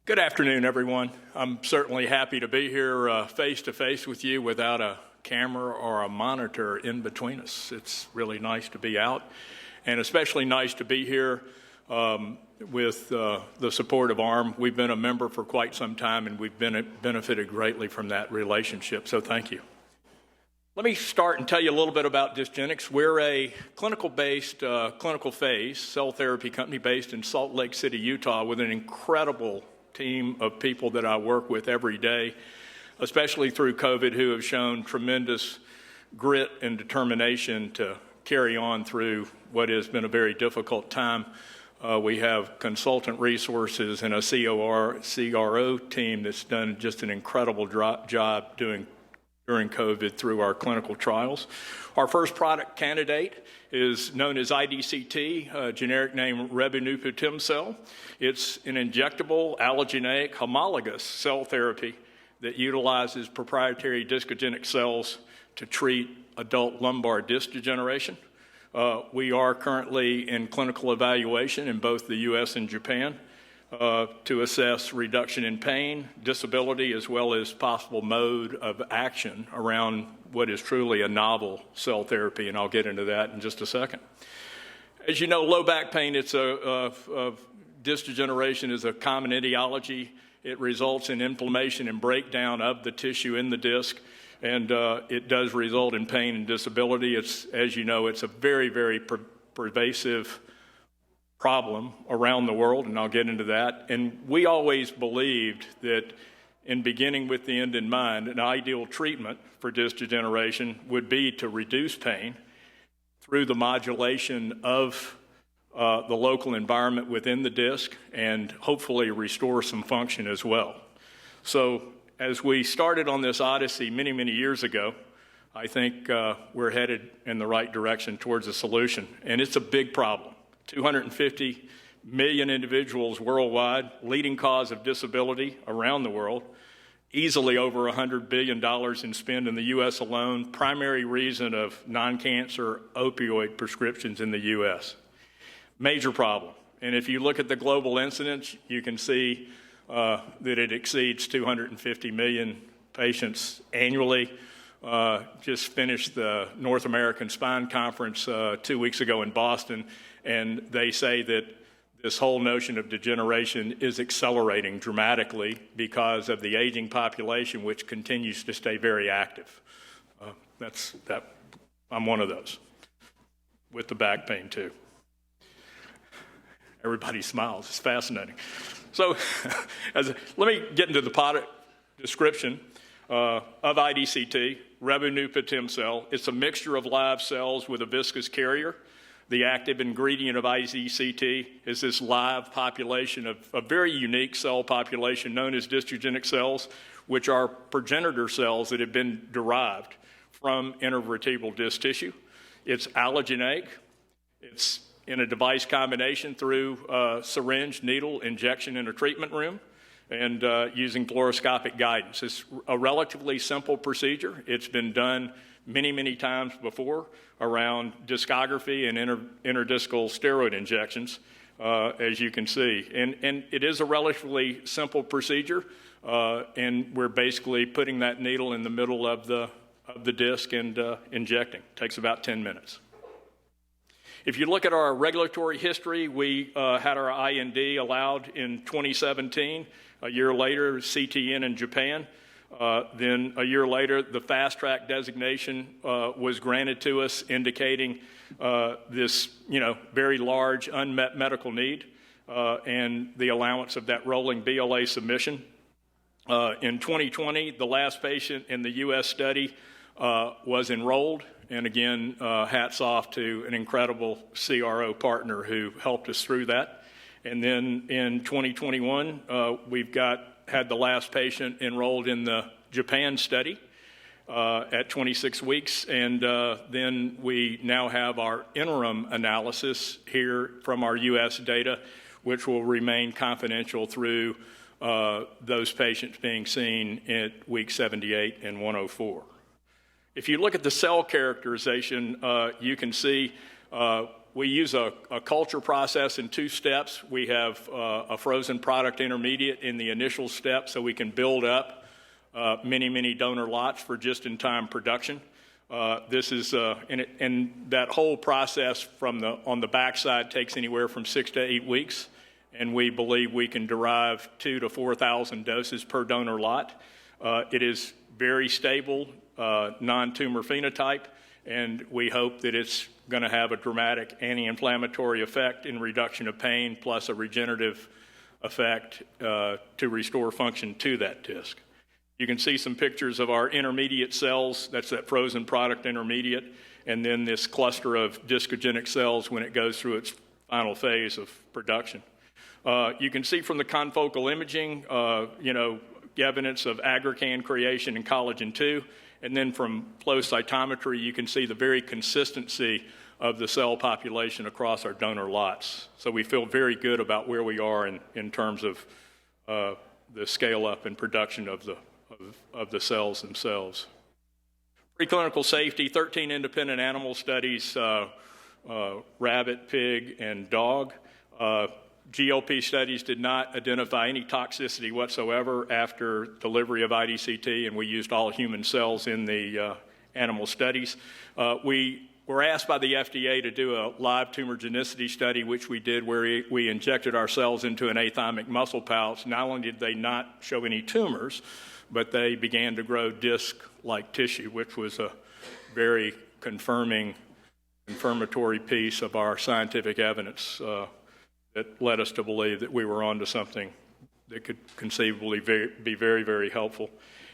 Good afternoon, everyone. I'm certainly happy to be here face-to-face with you without a camera or a monitor in between us. It's really nice to be out, and especially nice to be here with the support of ARM. We've been a member for quite some time, and we've benefited greatly from that relationship, so thank you. Let me start and tell you a little bit about Discgenics. We're a clinical phase cell therapy company based in Salt Lake City, Utah, with an incredible team of people that I work with every day, especially through COVID, who have shown tremendous grit and determination to carry on through what has been a very difficult time. We have consultant resources and a CRO team that's done just an incredible job during COVID through our clinical trials. Our first product candidate is known as IDCT, a generic name Revunupitimcel. It's an injectable, allogeneic, homologous cell therapy that utilizes proprietary discogenic cells to treat adult lumbar disc degeneration. We are currently in clinical evaluation in both the U.S. and Japan to assess reduction in pain, disability, as well as possible mode of action around what is truly a novel cell therapy, and I'll get into that in just a second. As you know, low back pain, disc degeneration is a common etiology. It results in inflammation and breakdown of the tissue in the disc, and it does result in pain and disability. As you know, it's a very, very pervasive problem around the world, and I'll get into that. And we always believed that, in beginning with the end in mind, an ideal treatment for disc degeneration would be to reduce pain through the modulation of the local environment within the disc and hopefully restore some function as well. So as we started on this odyssey many, many years ago, I think we're headed in the right direction towards a solution, and it's a big problem. 250 million individuals worldwide, leading cause of disability around the world, easily over $100 billion in spend in the U.S. alone, primary reason of non-cancer opioid prescriptions in the U.S. Major problem. And if you look at the global incidence, you can see that it exceeds 250 million patients annually. Just finished the North American Spine Conference 2 weeks ago in Boston, and they say that this whole notion of degeneration is accelerating dramatically because of the aging population, which continues to stay very active. I'm one of those, with the back pain too. Everybody smiles, it's fascinating. So let me get into the product description of IDCT, Revunupitimcel. It's a mixture of live cells with a viscous carrier. The active ingredient of IDCT is this live population of a very unique cell population known as discogenic cells, which are progenitor cells that have been derived from intervertebral disc tissue. It's allogeneic. It's in a device combination through syringe, needle, injection in a treatment room, and using fluoroscopic guidance. It's a relatively simple procedure. It's been done many, many times before around discography and interdiscal steroid injections, as you can see. And it is a relatively simple procedure, and we're basically putting that needle in the middle of the disc and injecting. Takes about 10 minutes. If you look at our regulatory history, we had our IND allowed in 2017. A year later, CTN in Japan. Then a year later, the fast track designation was granted to us, indicating this very large unmet medical need and the allowance of that rolling BLA submission. In 2020, the last patient in the U.S. study was enrolled. And again, hats off to an incredible CRO partner who helped us through that. And then in 2021, we've had the last patient enrolled in the Japan study at 26 weeks. And then we now have our interim analysis here from our U.S. data, which will remain confidential through those patients being seen at week 78 and 104. If you look at the cell characterization, you can see We use a culture process in 2 steps. We have a frozen product intermediate in the initial step so we can build up many donor lots for just-in-time production. This is, and that whole process on the backside takes anywhere from 6 to 8 weeks, and we believe we can derive 2,000 to 4,000 doses per donor lot. It is very stable, non-tumor phenotype, and we hope that it's going to have a dramatic anti-inflammatory effect in reduction of pain, plus a regenerative effect to restore function to that disc. You can see some pictures of our intermediate cells. That's that frozen product intermediate, and then this cluster of discogenic cells when it goes through its final phase of production. You can see from the confocal imaging, evidence of aggrecan creation and collagen II, and then from flow cytometry, you can see the very consistency of the cell population across our donor lots. So we feel very good about where we are in terms of the scale up and production of the cells themselves. Preclinical safety, 13 independent animal studies, rabbit, pig, and dog. GLP studies did not identify any toxicity whatsoever after delivery of IDCT, and we used all human cells in the animal studies. We were asked by the FDA to do a live tumorigenicity study, which we did, where we injected our cells into an athymic muscle pouch. Not only did they not show any tumors, but they began to grow disc-like tissue, which was a very confirmatory piece of our scientific evidence that led us to believe that we were onto something that could conceivably be very helpful.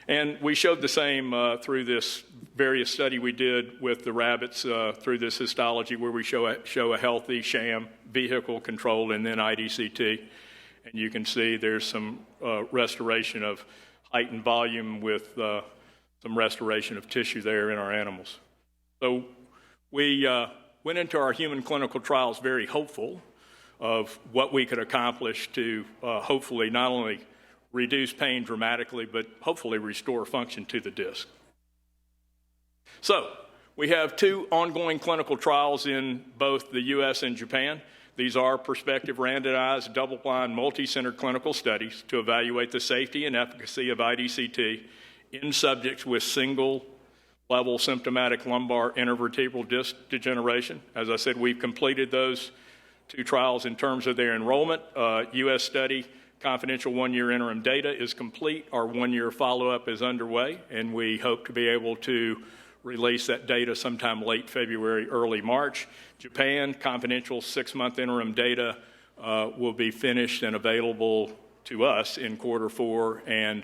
And we showed the same through this various study we did with the rabbits through this histology, where we show a healthy sham, vehicle controlled, and then IDCT. And you can see there's some restoration of height and volume with some restoration of tissue there in our animals. So we went into our human clinical trials very hopeful of what we could accomplish to hopefully not only reduce pain dramatically, but hopefully restore function to the disc. So we have 2 ongoing clinical trials in both the U.S. and Japan. These are prospective randomized double-blind multi-center clinical studies to evaluate the safety and efficacy of IDCT in subjects with single-level symptomatic lumbar intervertebral disc degeneration. As I said, we've completed those 2 trials in terms of their enrollment. U.S. study confidential 1-year interim data is complete. Our 1-year follow-up is underway, and we hope to be able to release that data sometime late February, early March. Japan, confidential 6-month interim data will be finished and available to us in Q4, and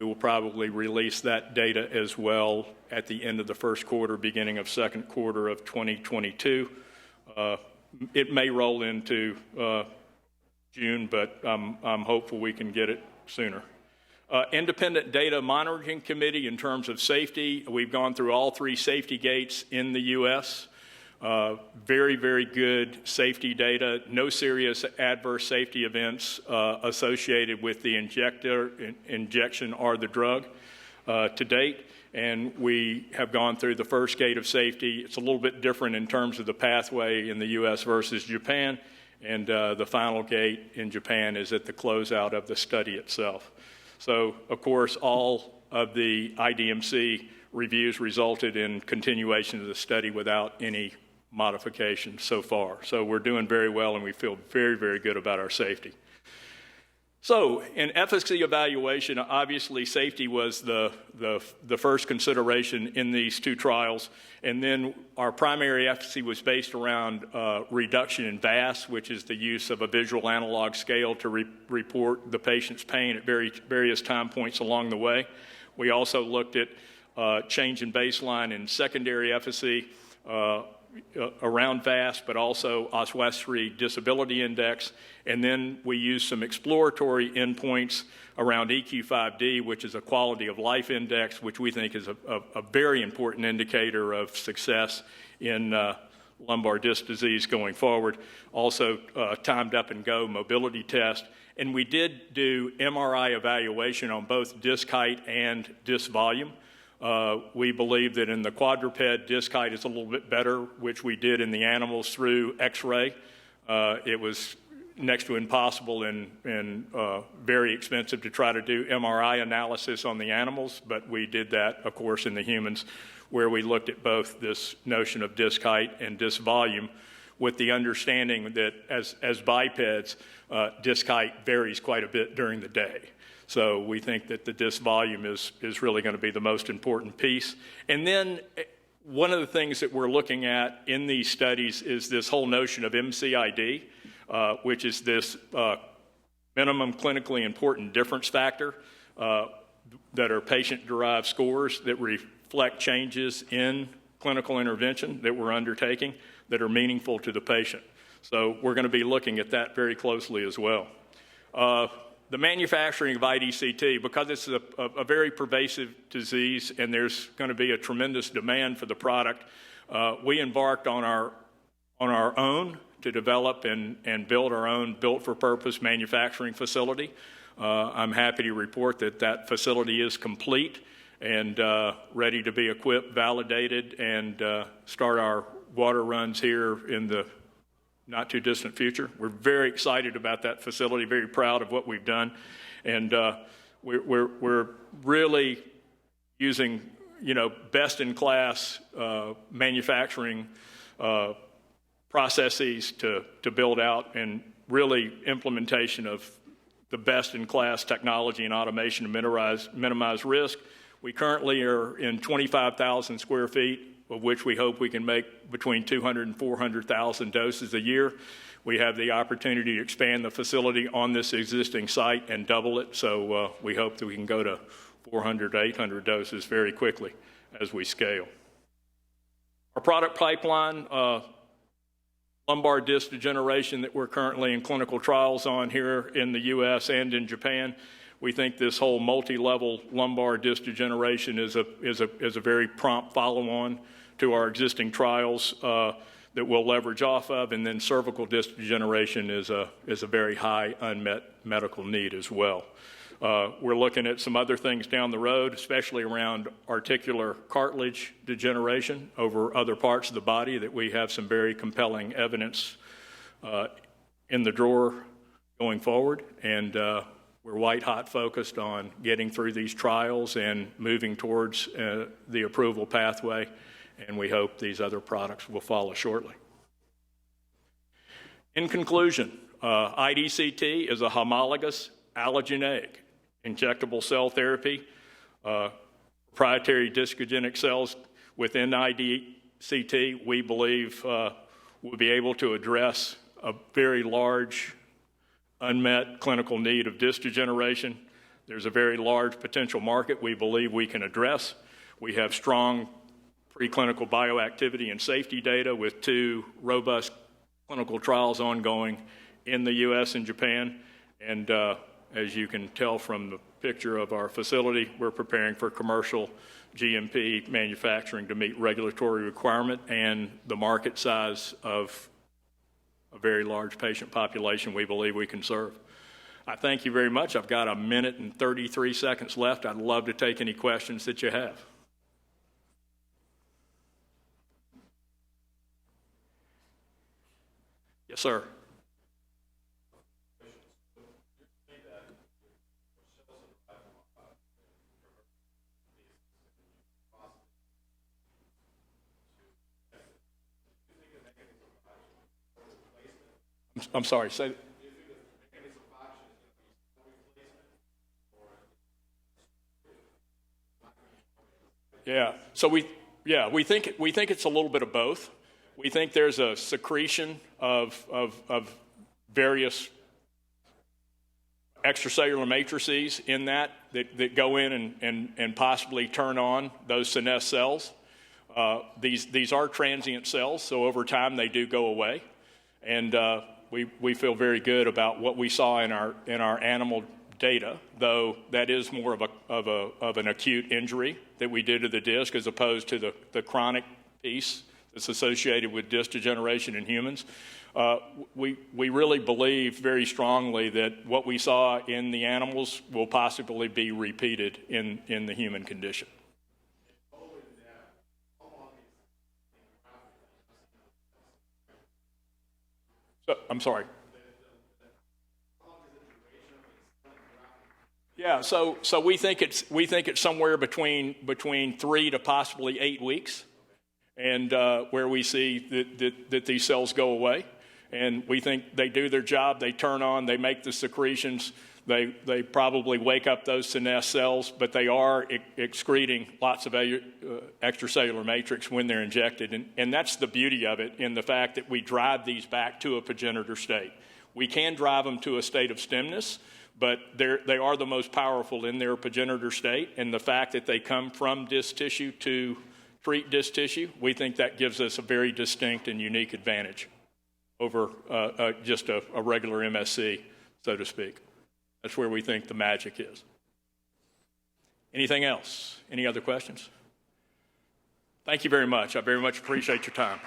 we will probably release that data as well at the end of the first quarter, beginning of second quarter of 2022. It may roll into June, but I'm hopeful we can get it sooner. Independent data monitoring committee in terms of safety. We've gone through all 3 safety gates in the U.S. Very good safety data. No serious adverse safety events associated with the injection or the drug to date. And we have gone through the first gate of safety. It's a little bit different in terms of the pathway in the U.S. versus Japan. And the final gate in Japan is at the closeout of the study itself. So, of course, all of the IDMC reviews resulted in continuation of the study without any modification so far. So we're doing very well, and we feel very good about our safety. So in efficacy evaluation, obviously safety was the first consideration in these 2 trials. And then our primary efficacy was based around reduction in VAS, which is the use of a visual analog scale to report the patient's pain at various time points along the way. We also looked at change in baseline and secondary efficacy around VAS, but also Oswestry Disability Index. And then we used some exploratory endpoints around EQ5D, which is a quality of life index, which we think is a very important indicator of success in lumbar disc disease going forward. Also, timed up and go mobility test. And we did do MRI evaluation on both disc height and disc volume. We believe that in the quadruped, disc height is a little bit better, which we did in the animals through X-ray. It was next to impossible and very expensive to try to do MRI analysis on the animals, but we did that, of course, in the humans, where we looked at both this notion of disc height and disc volume, with the understanding that as bipeds, disc height varies quite a bit during the day. So we think that the disc volume is really going to be the most important piece. And then one of the things that we're looking at in these studies is this whole notion of MCID, which is this minimum clinically important difference factor that are patient-derived scores that reflect changes in clinical intervention that we're undertaking that are meaningful to the patient. So we're going to be looking at that very closely as well. The manufacturing of IDCT, because it's a very pervasive disease and there's going to be a tremendous demand for the product, we embarked on our own to develop and build our own built-for-purpose manufacturing facility. I'm happy to report that that facility is complete and ready to be equipped, validated, and start our water runs here in the not too distant future. We're very excited about that facility, very proud of what we've done, and we're really using, best-in-class manufacturing processes to build out, and really implementation of the best-in-class technology and automation to minimize risk. We currently are in 25,000 square feet, of which we hope we can make between 200 and 400,000 doses a year. We have the opportunity to expand the facility on this existing site and double it, so we hope that we can go to 400 to 800 doses very quickly as we scale. Our product pipeline, lumbar disc degeneration that we're currently in clinical trials on here in the U.S. and in Japan. We think this whole multi-level lumbar disc degeneration is a very prompt follow-on to our existing trials that we'll leverage off of, and then cervical disc degeneration is a very high unmet medical need as well. We're looking at some other things down the road, especially around articular cartilage degeneration over other parts of the body, that we have some very compelling evidence in the drawer going forward, and we're white-hot focused on getting through these trials and moving towards the approval pathway, and we hope these other products will follow shortly. In conclusion, IDCT is a homologous allogeneic injectable cell therapy. Proprietary discogenic cells within IDCT, we believe, will be able to address a very large unmet clinical need of disc degeneration. There's a very large potential market we believe we can address. We have strong preclinical bioactivity and safety data with 2 robust clinical trials ongoing in the U.S. and Japan. And as you can tell from the picture of our facility, we're preparing for commercial GMP manufacturing to meet regulatory requirement and the market size of a very large patient population we believe we can serve. I thank you very much. I've got 1 minute and 33 seconds left. I'd love to take any questions that you have. Yes, sir. I'm sorry, say. Yeah, so we think it's a little bit of both. We think there's a secretion of various extracellular matrices in that go in and possibly turn on those senescent cells. These are transient cells, so over time they do go away. And we feel very good about what we saw in our animal data, though that is more of an acute injury that we did to the disc as opposed to the chronic piece that's associated with disc degeneration in humans. We really believe very strongly that what we saw in the animals will possibly be repeated in the human condition. I'm sorry. Yeah, so we think it's somewhere between 3 to possibly 8 weeks, and where we see that these cells go away, and we think they do their job. They turn on, they make the secretions. They probably wake up those senescent cells, but they are excreting lots of extracellular matrix when they're injected, and that's the beauty of it in the fact that we drive these back to a progenitor state. We can drive them to a state of stemness, but they are the most powerful in their progenitor state, and the fact that they come from disc tissue to treat disc tissue, we think that gives us a very distinct and unique advantage over just a regular MSC, so to speak. That's where we think the magic is. Anything else? Any other questions? Thank you very much. I very much appreciate your time.